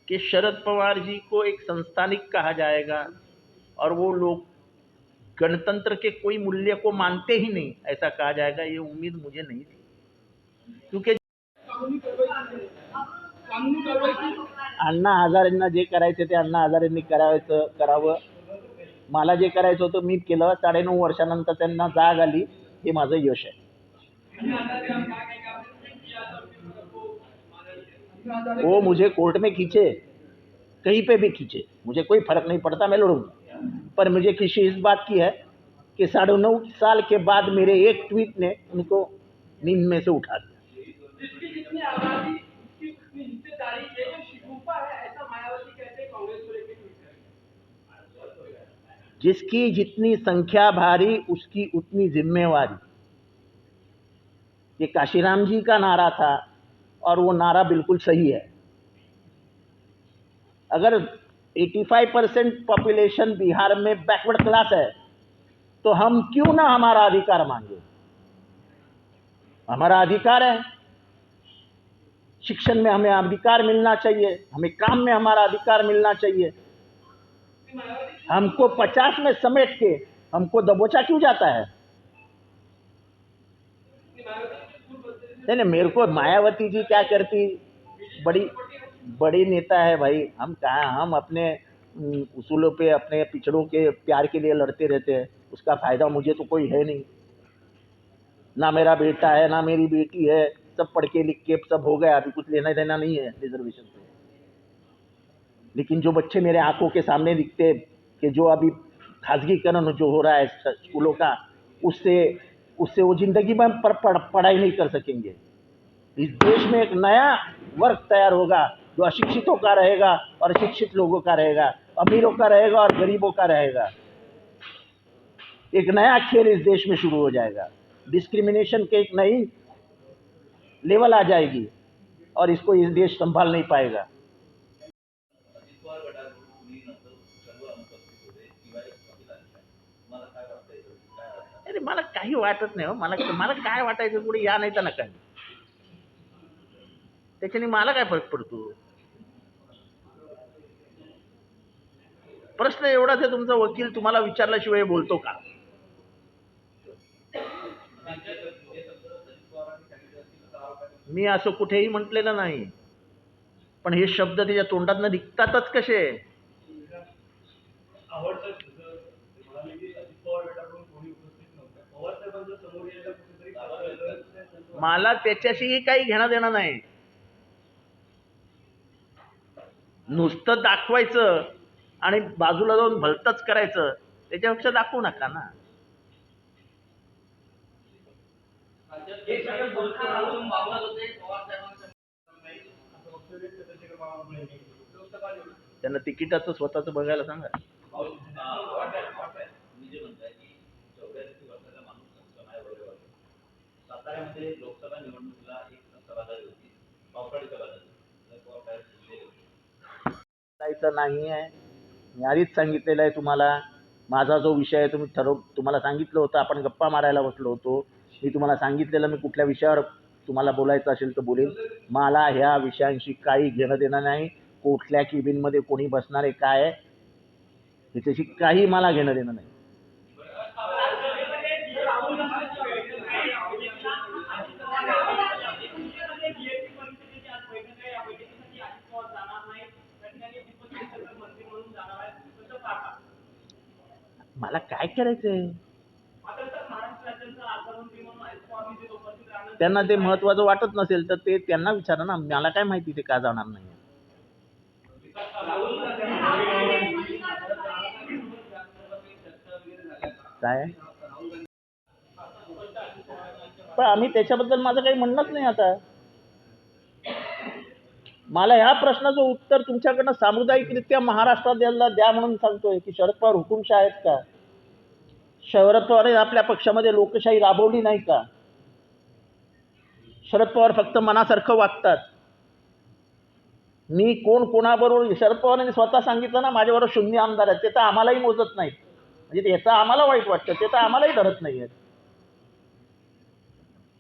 कि शरद पवार जी को एक संस्थानिक कहा जाएगा और वो लोग गणतंत्र के कोई मूल्य को मानते ही नहीं, ऐसा कहा जाएगा, ये उम्मीद मुझे नहीं थी। क्योंकि अण्णा हजारेंना जे करायचे ते अण्णा हजारेंनी करावं. मला जे करायचं होतं मी केलं. 9.5 वर्षानंतर त्यांना जाग आली, हे माझं यश आहे. वो मुझे कोर्ट में खींचे, कहीं पे भी खींचे, मुझे कोई फर्क नहीं पड़ता, मैं लड़ूंगा. पर मुझे खुशी इस बात की है कि 9.5 साल के बाद मेरे एक ट्वीट ने उनको नींद में से उठा दिया. जिसकी जितनी संख्या भारी उसकी उतनी जिम्मेवारी, ये काशीराम जी का नारा था और वो नारा बिल्कुल सही है. अगर 85% पॉपुलेशन बिहार में बैकवर्ड क्लास है तो हम क्यों ना हमारा अधिकार मांगे. हमारा अधिकार है, शिक्षण में हमें अधिकार मिलना चाहिए, हमें काम में हमारा अधिकार मिलना चाहिए. हमको 50 में समेट के हमको दबोचा क्यों जाता है. नहीं नहीं, मेरे को मायावती जी क्या करती, बड़ी बड़ी नेता है भाई. हम कहाँ, हम अपने उसूलों पे, अपने पिछड़ों के प्यार के लिए लड़ते रहते हैं. उसका फायदा मुझे तो कोई है नहीं. ना मेरा बेटा है ना मेरी बेटी है, सब पढ़ के लिख के सब हो गया, अभी कुछ लेना देना नहीं है रिजर्वेशन से. लेकिन जो बच्चे मेरे आंखों के सामने दिखते कि जो अभी खासगीकरण जो हो रहा है स्कूलों का, उससे उससे वो जिंदगी में पढ़ाई नहीं कर सकेंगे. इस देश में एक नया वर्ग तैयार होगा जो अशिक्षितों का रहेगा और शिक्षित लोगों का रहेगा, अमीरों का रहेगा और गरीबों का रहेगा. एक नया खेल इस देश में शुरू हो जाएगा. डिस्क्रिमिनेशन के एक नई लेवल आ जाएगी और इसको इस देश संभाल नहीं पाएगा. अरे मला काही वाटत नाही हो. मला काय वाटायचं पुढे या नाही तर नका. त्याच्याने मला काय फरक पडतो. प्रश्न एवढाच आहे, तुमचा वकील तुम्हाला विचारल्याशिवाय बोलतो का. मी असं कुठेही म्हटलेलं नाही, पण हे शब्द त्याच्या तोंडातनं निघतातच कसे. मला त्याच्याशीही काही घेणं देणं नाही. नुसतं दाखवायचं आणि बाजूला जाऊन भलतंच करायचं, त्याच्यापेक्षा दाखवू नका ना. त्यांना तिकिटाचं स्वतःच बघायला सांगा. नाही आहे, मी आधीच सांगितलेलं आहे तुम्हाला. माझा जो विषय आहे तुम्हाला सांगितलं होतं, आपण गप्पा मारायला बसलो होतो. मी तुम्हाला सांगितलेलं मी कुठल्या विषयावर तुम्हाला बोलायचं असेल तर बोलेल. मला ह्या विषयांशी काही घेणं देणं नाही. कुठल्या केबिनमध्ये कोणी बसणार आहे काय आहे त्याच्याशी काही मला घेणं देणं नाही. मला काय करायचंय. त्यांना ते महत्वाचं वाटत नसेल तर ते त्यांना विचारा ना. मला काय माहिती ते का जाणार नाही. काय पण आम्ही त्याच्याबद्दल माझं काही म्हणणंच नाही. आता मला ह्या प्रश्नाचं उत्तर तुमच्याकडनं सामुदायिकरित्या महाराष्ट्रात द्या म्हणून सांगतोय की शरद पवार हुकुमशाह आहेत का. शरद पवार आपल्या पक्षामध्ये लोकशाही राबवली नाही का. शरद पवार फक्त मनासारखं वागतात. मी कोण कोणाबरोबर, शरद पवारांनी स्वतः सांगितलं ना माझ्याबरोबर 0 आमदार आहेत. ते तर आम्हालाही मोजत नाहीत. म्हणजे त्याचं आम्हाला वाईट वाटतं, ते तर आम्हालाही धरत नाहीयेत.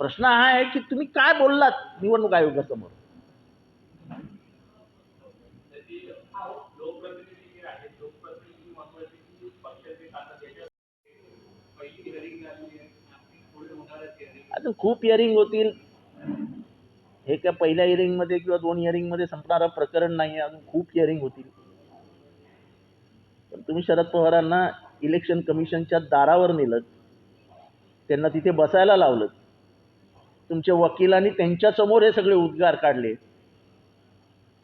प्रश्न हा आहे की तुम्ही काय बोललात निवडणूक आयोगासमोर. अजून खूप हिअरिंग होतील. हे काय पहिल्या हिअरिंगमध्ये किंवा 2 हिअरिंगमध्ये संपणारं प्रकरण नाही आहे. अजून खूप हिअरिंग होतील. पण तुम्ही शरद पवारांना इलेक्शन कमिशनच्या दारावर नेलं, त्यांना तिथे बसायला लावलं. तुमच्या वकिलांनी त्यांच्यासमोर हे सगळे उद्गार काढले.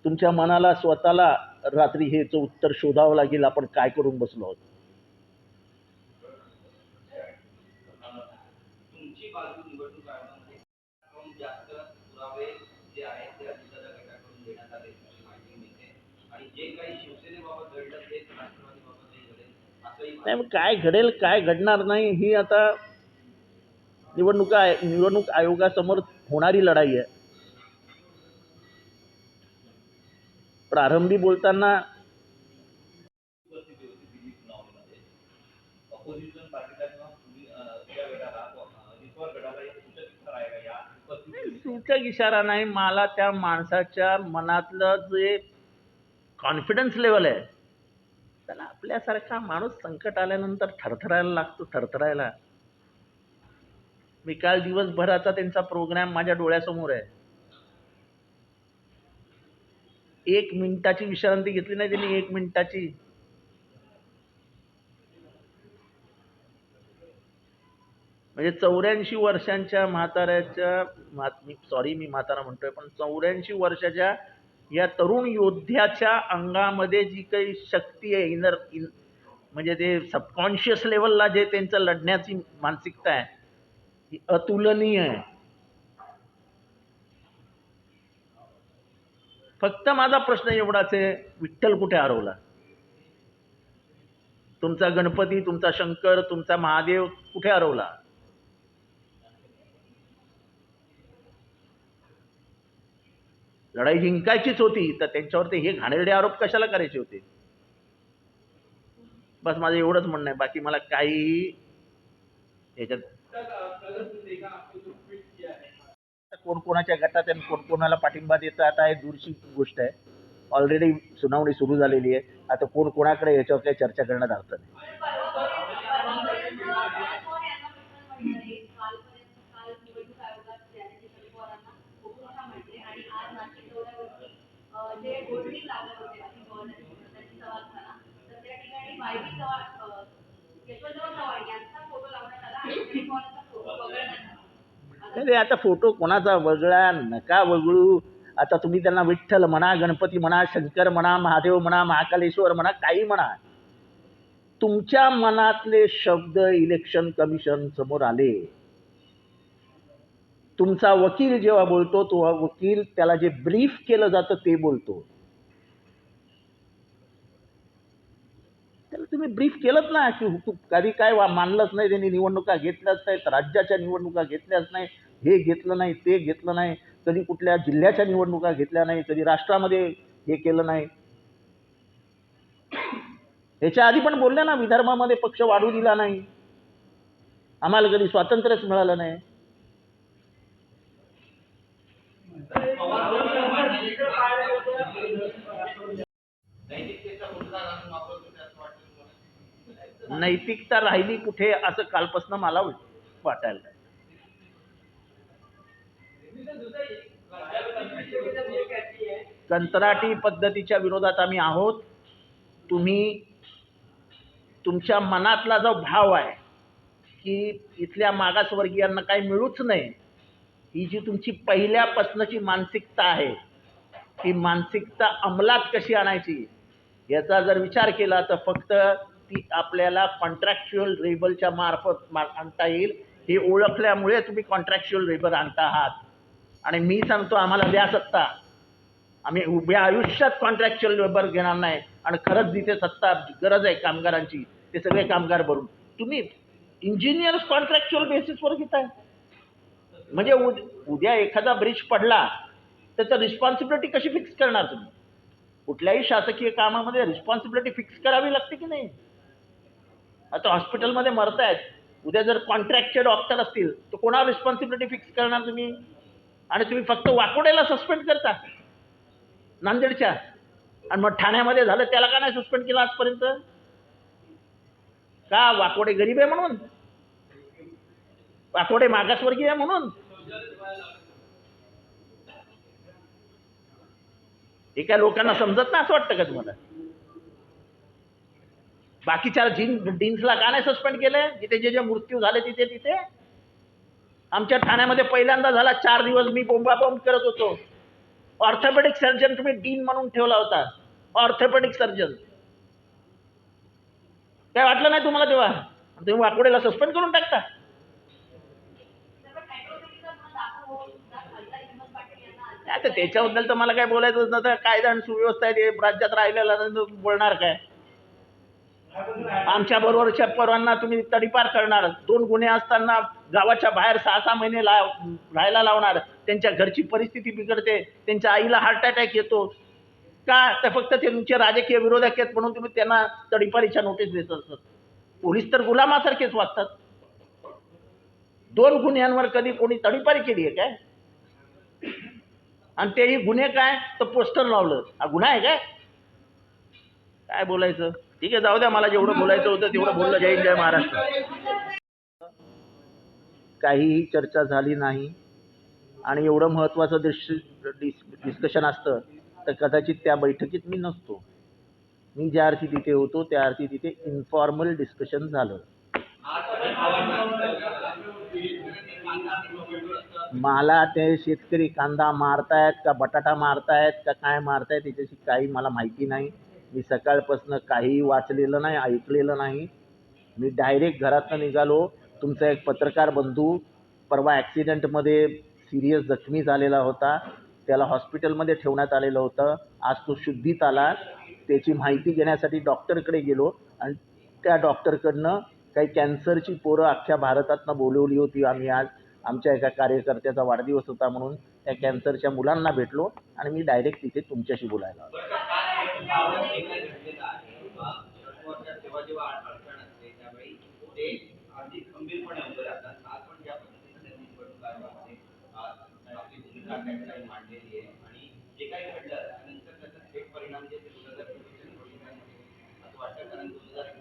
तुमच्या मनाला स्वतःला रात्री हेचं उत्तर शोधावं लागेल, आपण काय करून बसलो आहोत. तुमची बाजू निवडणूक आयोगामध्ये जास्त पुरावे जे आहेत ते अधिकाऱ्या गटाकडून देण्यात आले अशी माहिती मिळते आणि जे काही शिवसेनेबाबत घडलं ते राष्ट्रवादीबाबतही घडेल असंही नाही, मग काय घडेल काय घडणार नाही ही आता निवडणूक आयोगासमोर होणारी लढाई आहे. प्रारंभी बोलताना सूचक इशारा नाही, मला त्या माणसाच्या मनातलं जे कॉन्फिडन्स लेवल आहे, त्याला आपल्यासारखा माणूस संकट आल्यानंतर थरथरायला लागतो. थरथरायला मी काल दिवसभराचा त्यांचा प्रोग्राम माझ्या डोळ्यासमोर आहे. 1 मिनिटाची विश्रांती घेतली नाही त्यांनी. 1 मिनिटाची. म्हणजे 84 वर्षांच्या म्हाताऱ्याच्या मी म्हातारा म्हणतोय, पण 84 वर्षाच्या या तरुण योद्ध्याच्या अंगामध्ये जी काही शक्ती आहे, म्हणजे ते सबकॉन्शियस लेवलला जे त्यांचं लढण्याची मानसिकता आहे, ही अतुलनीय आहे. फक्त माझा प्रश्न एवढाच आहे, विठ्ठल कुठे हरवला? तुमचा गणपती, तुमचा शंकर, तुमचा महादेव कुठे हरवला? लढाई जिंकायचीच होती, तर त्यांच्यावरती हे घाणेरडे आरोप कशाला करायचे होते? बस माझं एवढंच म्हणणं आहे. बाकी मला काहीही याच्यात कोण कोणाच्या गटात आणि कोण कोणाला पाठिंबा देतं आता हे दूरची गोष्ट आहे. ऑलरेडी सुनावणी सुरू झालेली आहे. आता कोण कोणाकडे याच्यावर काही चर्चा करण्यात अर्थ नाही. अरे आता फोटो कोणाचा वगळा, नका वगळू. आता तुम्ही त्यांना विठ्ठल म्हणा, गणपती म्हणा, शंकर म्हणा, महादेव म्हणा, महाकालेश्वर म्हणा, काही म्हणा. तुमच्या मनातले शब्द इलेक्शन कमिशन समोर आले. तुमचा वकील जेव्हा बोलतो, तो वकील त्याला जे ब्रीफ केलं जातं ते बोलतो. त्याला तुम्ही ब्रीफ केलंच ना, की कधी काय मानलंच नाही, त्यांनी निवडणुका घेतल्याच नाहीत, राज्याच्या निवडणुका घेतल्याच नाही, हे घेतलं नाही, ते घेतलं नाही, कधी कुठल्या जिल्ह्याच्या निवडणुका घेतल्या नाही, कधी राष्ट्रामध्ये हे केलं नाही. ह्याच्या आधी पण बोलले ना, विदर्भामध्ये पक्ष वाढू दिला नाही, आम्हाला कधी स्वातंत्र्यच मिळालं नाही. नैतिकता राहिली कुठे असं कालपासून मला वाटायला. कंत्राटी पद्धतीच्या विरोधात आम्ही आहोत. तुम्ही तुमच्या मनातला जो भाव आहे की इथल्या मागासवर्गीयांना काही मिळूच नाही, ही जी तुमची पहिल्यापासूनची मानसिकता आहे, ती मानसिकता अंमलात कशी आणायची याचा जर विचार केला तर फक्त ती आपल्याला कॉन्ट्रॅक्च्युअल रेबलच्या मार्फत आणता येईल. हे ओळखल्यामुळे तुम्ही कॉन्ट्रॅक्च्युअल रेबल आणता आहात. आणि मी सांगतो, आम्हाला द्या सत्ता, आम्ही उभ्या आयुष्यात कॉन्ट्रॅक्च्युअल लेबर घेणार नाही. आणि खरंच जिथे सत्ता गरज आहे कामगारांची, ते सगळे कामगार भरून तुम्ही इंजिनियर्स कॉन्ट्रॅक्च्युअल बेसिसवर घेताय. म्हणजे उद्या एखादा ब्रिज पडला त्याचं रिस्पॉन्सिबिलिटी कशी फिक्स करणार तुम्ही? कुठल्याही शासकीय कामामध्ये रिस्पॉन्सिबिलिटी फिक्स करावी लागते की नाही? आता हॉस्पिटलमध्ये मरतायत, उद्या जर कॉन्ट्रॅक्टचे डॉक्टर असतील तर कोणावर रिस्पॉन्सिबिलिटी फिक्स करणार तुम्ही? आणि तुम्ही फक्त वाकोडेला सस्पेंड करता नांदेडच्या, आणि मग ठाण्यामध्ये झालं त्याला का नाही सस्पेंड केलं आजपर्यंत? का वाकोडे गरीब आहे म्हणून? वाकोडे मागासवर्गीय आहे म्हणून? हे काय लोकांना समजत ना असं वाटतं का तुम्हाला? बाकीच्या डीन्सला का नाही सस्पेंड केलंय जिथे जे जे मृत्यू झाले तिथे तिथे? आमच्या ठाण्यामध्ये पहिल्यांदा झाला, 4 दिवस मी बोंबाबोंब करत होतो. ऑर्थोपेडिक सर्जन तुम्ही डीन म्हणून ठेवला होता, ऑर्थोपेडिक सर्जन. काय वाटलं नाही तुम्हाला तेव्हा? तुम्ही वाकोडेला सस्पेंड करून टाकता? आता त्याच्याबद्दल तर मला काय बोलायचं नव्हतं. कायदा आणि सुव्यवस्था आहे राज्यात राहिलेला बोलणार काय? आमच्या बरोबरच्या पोरांना तुम्ही तडीपार करणार, 2 गुन्हे असताना गावाच्या बाहेर 6-6 महिने राहायला लावणार, त्यांच्या घरची परिस्थिती बिघडते, त्यांच्या आईला हार्ट अटॅक येतो का? तर फक्त ते तुमचे राजकीय विरोधक आहेत म्हणून तुम्ही त्यांना तडीपारीच्या नोटीस देत असतात. पोलीस तर गुलामासारखेच वागतात. 2 गुन्ह्यांवर कधी कोणी तडीपारी केली आहे काय? आणि तेही गुन्हे काय? तर पोस्टर लावलं, हा गुन्हा आहे काय? काय बोलायचं? ठीक आहे, जाऊ द्या. मला जेवढं बोलायचं होतं तेवढं बोललं. जय हिंद, जय महाराष्ट्र. काहीही चर्चा झाली नाही आणि एवढं महत्त्वाचं डिस्कशन असतं तर कदाचित त्या बैठकीत मी नसतो. मी ज्या अर्थी तिथे होतो त्या अर्थी तिथे इन्फॉर्मल डिस्कशन झालं. मला ते शेतकरी कांदा मारतायत का बटाटा मारतायत का काय मारतायत याच्याशी काही मला माहिती नाही. मी सकाळपासून काही वाचलेलं नाही, ऐकलेलं नाही. मी डायरेक्ट घरातनं निघालो. तुमचा एक पत्रकार बंधू परवा ॲक्सिडेंटमध्ये सिरियस जखमी झालेला होता, त्याला हॉस्पिटलमध्ये ठेवण्यात आलेलं होतं. आज तो शुद्धीत आला. त्याची माहिती घेण्यासाठी डॉक्टरकडे गेलो आणि त्या डॉक्टरकडनं काही कॅन्सरची पोरं अख्ख्या भारतातनं बोलवली होती आम्ही. आज आमच्या एका कार्यकर्त्याचा वाढदिवस होता म्हणून त्या कॅन्सरच्या मुलांना भेटलो आणि मी डायरेक्ट तिथे तुमच्याशी बोलायला आलो.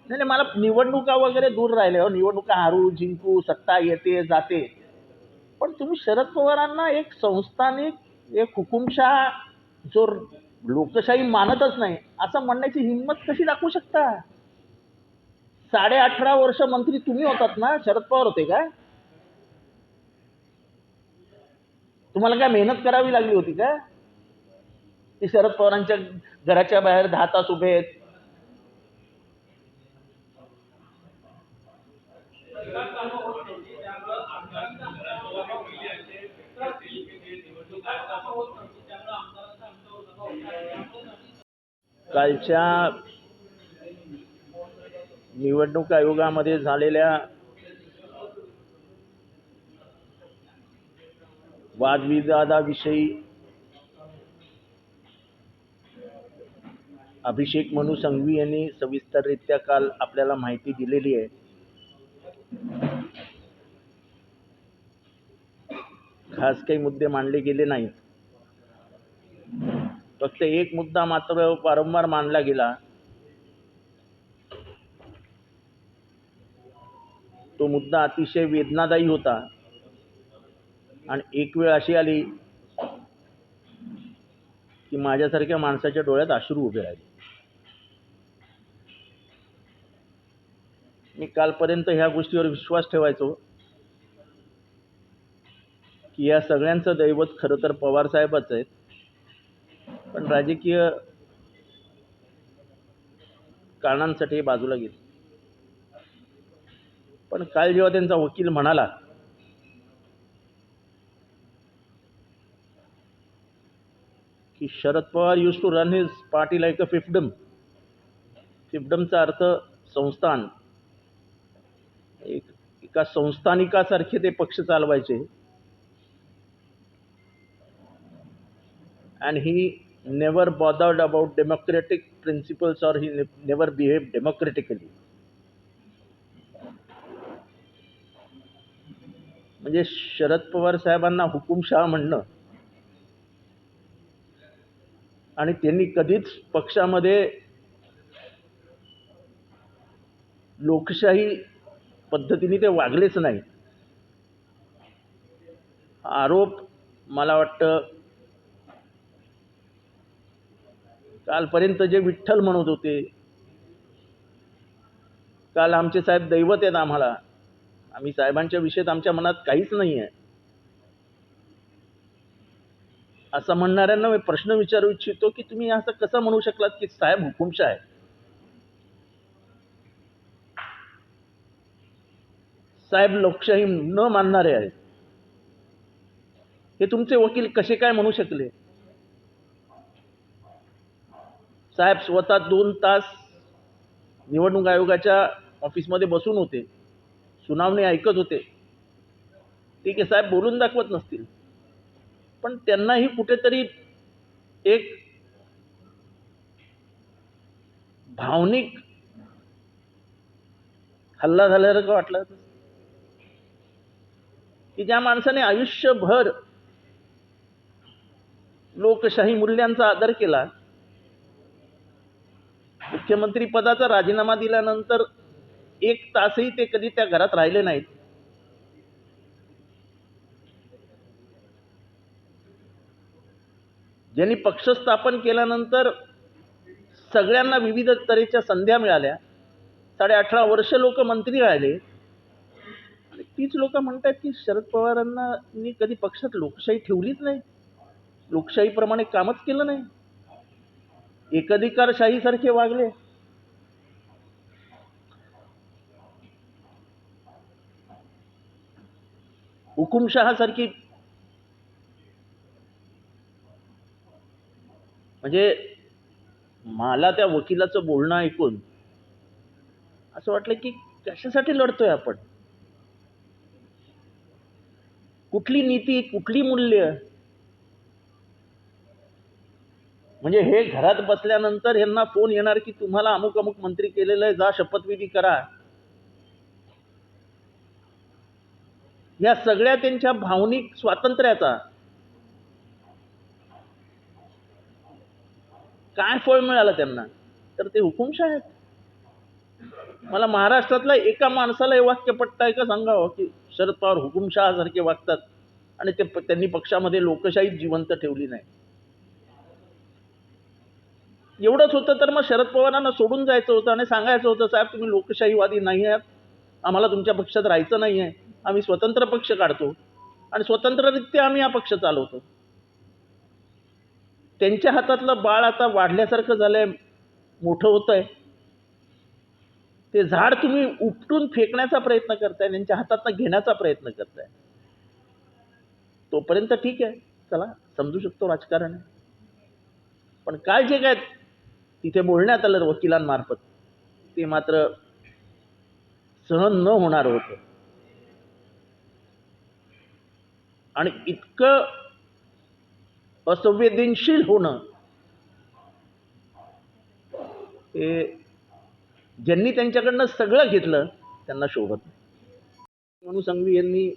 नाही, मला निवडणुका वगैरे दूर राहिले हो. निवडणुका हारू जिंकू, सत्ता येते जाते, पण तुम्ही शरद पवारांना एक संस्थानिक, एक हुकुमशहा जो लोकशाही मानतच नाही असं म्हणण्याची हिंमत कशी दाखवू शकता? 18.5 वर्ष मंत्री तुम्ही होतात ना, शरद पवार होते का? तुम्हाला काय मेहनत करावी लागली होती का? की शरद पवारांच्या घराच्या बाहेर 10 तास उभे आहेत? कालच्या निवडणूक आयोगामध्ये झालेल्या वादविवादाविषयी अभिषेक मनु संघवी यांनी सविस्तररित्या काल आपल्याला माहिती दिलेली आहे. खास काही मुद्दे मांडले गेले नाहीत. फक्त एक मुद्दा मात्र वारंवार मांडला गेला. तो मुद्दा अतिशय वेदनादायी होता आणि एक वेळ अशी आली की माझ्यासारख्या माणसाच्या डोळ्यात अश्रू उभे राहिले. मी कालपर्यंत ह्या गोष्टीवर विश्वास ठेवायचो की या सगळ्यांचं दैवत खरं तर पवारसाहेबच आहेत, पण राजकीय कारणांसाठी बाजूला गेले. पण काल जेव्हा त्यांचा वकील म्हणाला की Sharad Pawar used to run his party like a fiefdom. फिफ्डमचा अर्थ संस्थान. एका संस्थानिकासारखे ते पक्ष चालवायचे. and he never bothered about democratic principles or he never behaved democratically. म्हणजे शरद पवार साहेबांना हुकुमशहा म्हणणं आणि त्यांनी कधीच पक्षामध्ये लोकशाही पद्धतीने ते वागलेच नाही आरोप मला वाटतं कालपर्यंत जे विठ्ठल म्हणत होते, काल आमचे साहेब दैवत आहेत आम्हाला, आम्ही साहेबांच्या विषयात आमच्या मनात काहीच नाही आहे असं म्हणणाऱ्यांना मी प्रश्न विचारू इच्छितो की तुम्ही असं कसं म्हणू शकलात की साहेब हुकुमशाह आहे? साहेब लोकशाही न मानणारे आहेत, हे तुमचे वकील कसे काय म्हणू शकले? साहेब स्वतः 2 तास निवडणूक आयोगाच्या ऑफिसमध्ये बसून होते, सुनावणी ऐकत होते. ठीक आहे, साहेब बोलून दाखवत नसतील, पण त्यांनाही कुठेतरी एक भावनिक हल्ला झाल्यासारखं वाटलं की ज्या माणसाने आयुष्यभर लोकशाही मूल्यांचा आदर केला, मुख्यमंत्री पदाचा राजीनामा दिल्यानंतर 1 तासही ते कधी त्या घरात राहिले नाहीत. ज्यांनी पक्ष स्थापन केल्यानंतर सगळ्यांना विविध तऱ्हेच्या संध्या मिळाल्या, 18.5 वर्ष लोक मंत्री राहिले, आणि तीच लोक म्हणतात की शरद पवारांना कधी पक्षात लोकशाही ठेवलीच नाही, लोकशाहीप्रमाणे कामच केलं नाही, एकाधिकारशाहीसारखे वागले. हुकुमशहासारखी, म्हणजे मला त्या वकिलाचं बोलणं ऐकून असं वाटलं की कशासाठी लढतोय आपण? कुठली नीती, कुठली मूल्य? म्हणजे हे घरात बसल्यानंतर यांना फोन येणार की तुम्हाला अमुक अमुक मंत्री केलेलं आहे, जा शपथविधी करा. या सगळ्या त्यांच्या भावनिक स्वातंत्र्याचा काय फळ मिळालं त्यांना? तर ते हुकुमशाह आहेत. मला महाराष्ट्रातल्या एका माणसाला हे वाक्य पटतंय का सांगावं की शरद पवार हुकुमशहासारखे वागतात आणि त्यांनी पक्षामध्ये लोकशाही जिवंत ठेवली नाही? एवढंच होतं तर मग शरद पवारांना सोडून जायचं होतं आणि सांगायचं होतं, साहेब तुम्ही लोकशाहीवादी नाही आहात, आम्हाला तुमच्या पक्षात राहायचं नाही आहे, आम्ही स्वतंत्र पक्ष काढतो आणि स्वतंत्ररित्या आम्ही हा पक्ष चालवतो. त्यांच्या हातातलं बाळ आता वाढल्यासारखं झालंय, मोठं होतंय, ते झाड तुम्ही उपटून फेकण्याचा प्रयत्न करताय, त्यांच्या हातातनं घेण्याचा प्रयत्न करताय. तोपर्यंत ठीक आहे, चला समजू शकतो राजकारण आहे, पण काल जे काय तिथे बोलण्यात आलं वकिलांमार्फत ते मात्र सहन न होणार होतं. आणि इतकं असंवेदनशील होणं हे ज्यांनी त्यांच्याकडनं सगळं घेतलं त्यांना शोभत नाही. मनु संघवी यांनी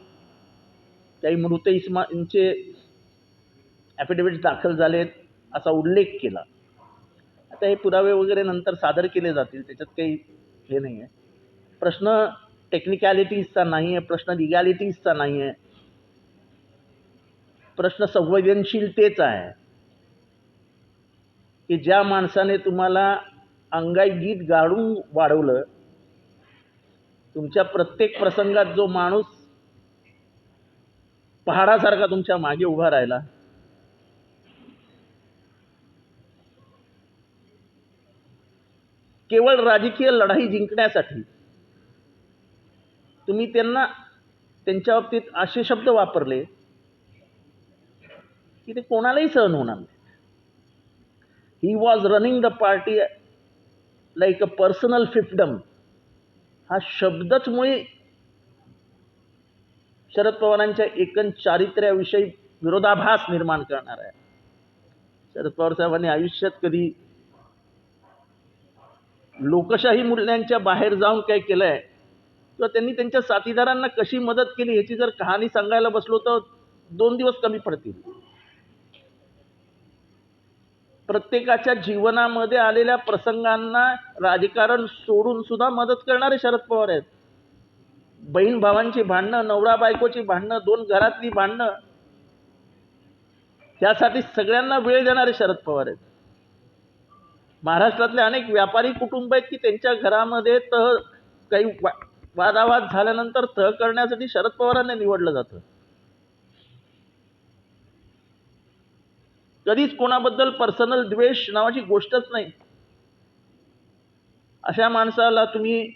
काही मृत इस्मांचे ॲफिडेव्हिट्स दाखल झालेत असा उल्लेख केला. आता हे पुरावे वगैरे नंतर सादर केले जातील, त्याच्यात काही हे नाही आहे. प्रश्न टेक्निकॅलिटीजचा नाही आहे, प्रश्न लिगॅलिटीजचा नाही आहे, प्रश्न संवेदनशीलतेचा आहे की ज्या माणसाने तुम्हाला अंगाई गीत गाडून वाढवलं, तुमच्या प्रत्येक प्रसंगात जो माणूस पहाडासारखा तुमच्या मागे उभा राहिला, केवळ राजकीय लढाई जिंकण्यासाठी तुम्ही त्यांच्या बाबतीत असे शब्द वापरले की ते कोणालाही सहन होणार नाही. He was running the party like a personal fiefdom, हा शब्दच मुळे शरद पवारांच्या एकूण चारित्र्याविषयी विरोधाभास निर्माण करणार आहे. शरद पवार साहेबांनी आयुष्यात कधी लोकशाही मूल्यांच्या बाहेर जाऊन काय केलंय किंवा त्यांनी त्यांच्या साथीदारांना कशी मदत केली ह्याची जर कहाणी सांगायला बसलो तर 2 दिवस कमी पडतील. प्रत्येकाच्या जीवनामध्ये आलेल्या प्रसंगांना राजकारण सोडून सुद्धा मदत करणारे शरद पवार आहेत. बहीण भावांची भांडणं, नवरा बायकोची भांडणं, 2 घरातली भांडणं, त्यासाठी सगळ्यांना वेळ देणारे शरद पवार आहेत. महाराष्ट्रातले अनेक व्यापारी कुटुंब आहेत की त्यांच्या घरामध्ये तह काही वादावाद झाल्यानंतर तह करण्यासाठी शरद पवारांना निवडलं जातं. कधीच कोणाबद्दल पर्सनल द्वेष नावाची गोष्टच नाही. अशा माणसाला तुम्ही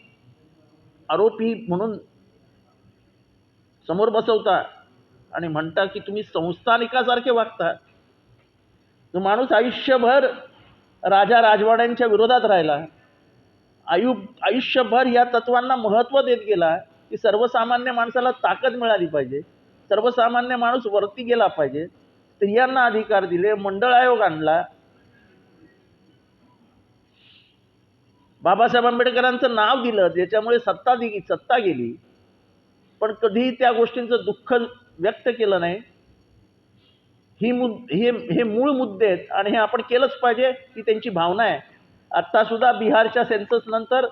आरोपी म्हणून समोर बसवता आणि म्हणता की तुम्ही संस्थानिकासारखे वागता. तो माणूस आयुष्यभर राजा राजवाड्यांच्या विरोधात राहिला. आयुष्यभर या तत्वांना महत्त्व देत गेला की सर्वसामान्य माणसाला ताकद मिळाली पाहिजे, सर्वसामान्य माणूस वरती गेला पाहिजे, स्त्रियांना अधिकार दिले, मंडळ आयोग आणला, बाबासाहेब आंबेडकरांचं नाव दिलं, ज्याच्यामुळे सत्ता गेली, पण कधीही त्या गोष्टींचं दुःख व्यक्त केलं नाही. हे मूळ मुद्दे आहेत आणि हे आपण केलंच पाहिजे ही त्यांची भावना आहे. आत्ता सुद्धा बिहारच्या सेन्सस नंतर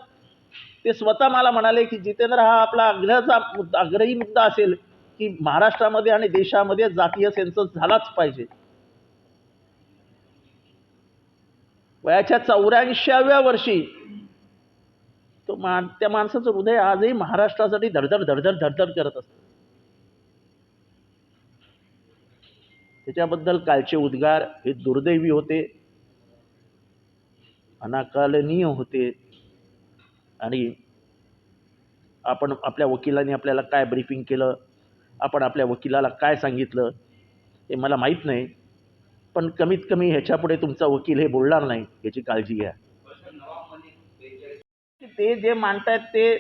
ते स्वतः मला म्हणाले की जितेंद्र हा आपला आग्रही मुद्दा असेल की महाराष्ट्रामध्ये आणि देशामध्ये जातीय सेन्सस झालाच पाहिजे. वयाच्या 84व्या वर्षी त्या माणसाचं हृदय आजही महाराष्ट्रासाठी धडधड धडधड धडधड करत असतं. त्याच्याबद्दल कालचे उद्गार हे दुर्दैवी होते, अनाकलनीय होते. आणि आपण आपल्या वकिलांनी आपल्याला काय ब्रीफिंग केलं, आपण आपल्या वकिलाला काय सांगितलं हे मला माहीत नाही, पण कमीत कमी ह्याच्यापुढे तुमचा वकील हे बोलणार नाही याची काळजी घ्या. ते जे मांडतायत ते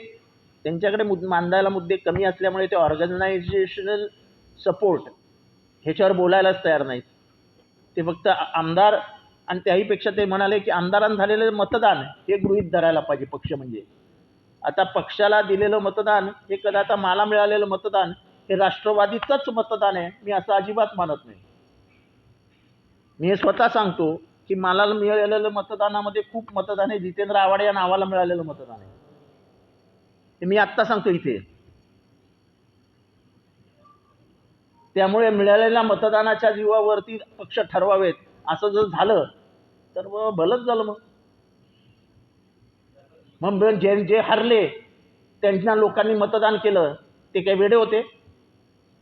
त्यांच्याकडे मांडायला मुद्दे कमी असल्यामुळे ते ऑर्गनायझेशनल सपोर्ट ह्याच्यावर बोलायलाच तयार नाहीत. ते फक्त आमदार आणि त्याहीपेक्षा ते म्हणाले की आमदारांना झालेलं मतदान हे गृहीत धरायला पाहिजे पक्ष. म्हणजे आता पक्षाला दिलेलं मतदान हे कदाचित मला मिळालेलं मतदान हे राष्ट्रवादीचंच मतदान आहे, मी असं अजिबात मानत नाही. मी हे स्वतः सांगतो की मला मिळालेलं मतदानामध्ये खूप मतदान आहे जितेंद्र आव्हाड या नावाला मिळालेलं मतदान आहे, हे मी आत्ता सांगतो इथे. त्यामुळे मिळालेल्या मतदानाच्या जीवावरती पक्ष ठरवावेत असं जर झालं तर भलंच झालं. मग जे हरले त्यांच्या लोकांनी मतदान केलं ते काही वेडे होते?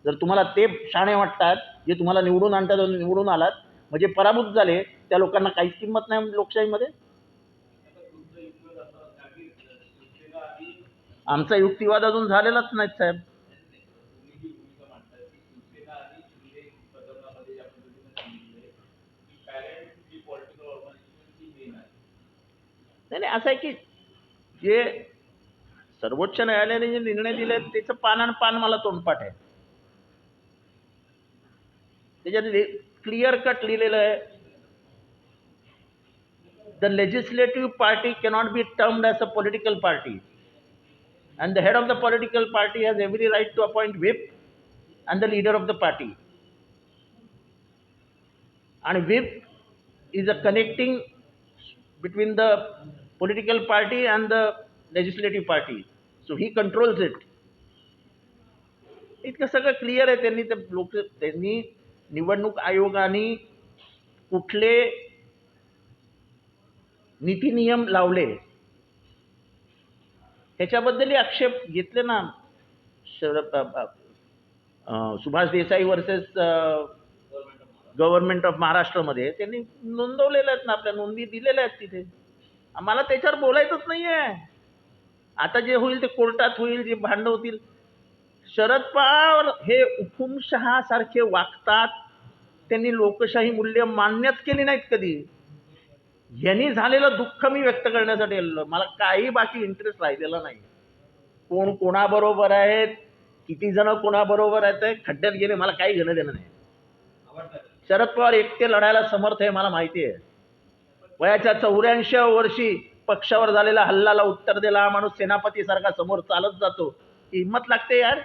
जर तुम्हाला ते शाणे वाटतात जे तुम्हाला निवडून आणतात, निवडून आलात म्हणजे पराभूत झाले, त्या लोकांना काहीच किंमत नाही लोकशाहीमध्ये. आमचा युक्तिवाद अजून झालेलाच नाही साहेब. नाही असं आहे की जे सर्वोच्च न्यायालयाने जे निर्णय दिले त्याचं पान मला तोंडपाठ आहे. त्याच्यात क्लिअर कट लिहिलेलं आहे, the legislative party cannot be termed as a political party and the head of the political party has every right to appoint whip and the leader of the party, and whip is a connecting between the political party and the legislative party, so he controls it. इतकं सगळं clear आहे. त्यांनी निवडणूक आयोगाने कुठले नीती नियम लावले ह्याच्याबद्दलही आक्षेप घेतले ना. Subhash Desai versus government of महाराष्ट्रमध्ये त्यांनी नोंदवलेल्या आहेत ना, आपल्या नोंदी दिलेल्या आहेत तिथे. आम्हाला त्याच्यावर बोलायचंच नाही आहे. आता जे होईल ते कोर्टात होईल, जे भांडणं होतील. शरद पवार हे हुकुमशहासारखे वागतात. त्यांनी लोकशाही मूल्य मान्यच केली नाहीत कधी. यांनी झालेलं दुःख मी व्यक्त करण्यासाठी आलेलो. मला काही बाकी इंटरेस्ट राहिलेला नाही. कोण कोणाबरोबर आहेत, किती जण कोणाबरोबर आहेत, खड्ड्यात गेले, मला काही घेणं देणं नाही. शरद पवार एकटे लढायला समर्थ आहे, मला माहिती आहे. वयाच्या 84व्या वर्षी पक्षावर झालेल्या हल्ल्याला उत्तर दिला माणूस सेनापतीसारखा समोर चालत जातो. ही हिंमत लागते यार.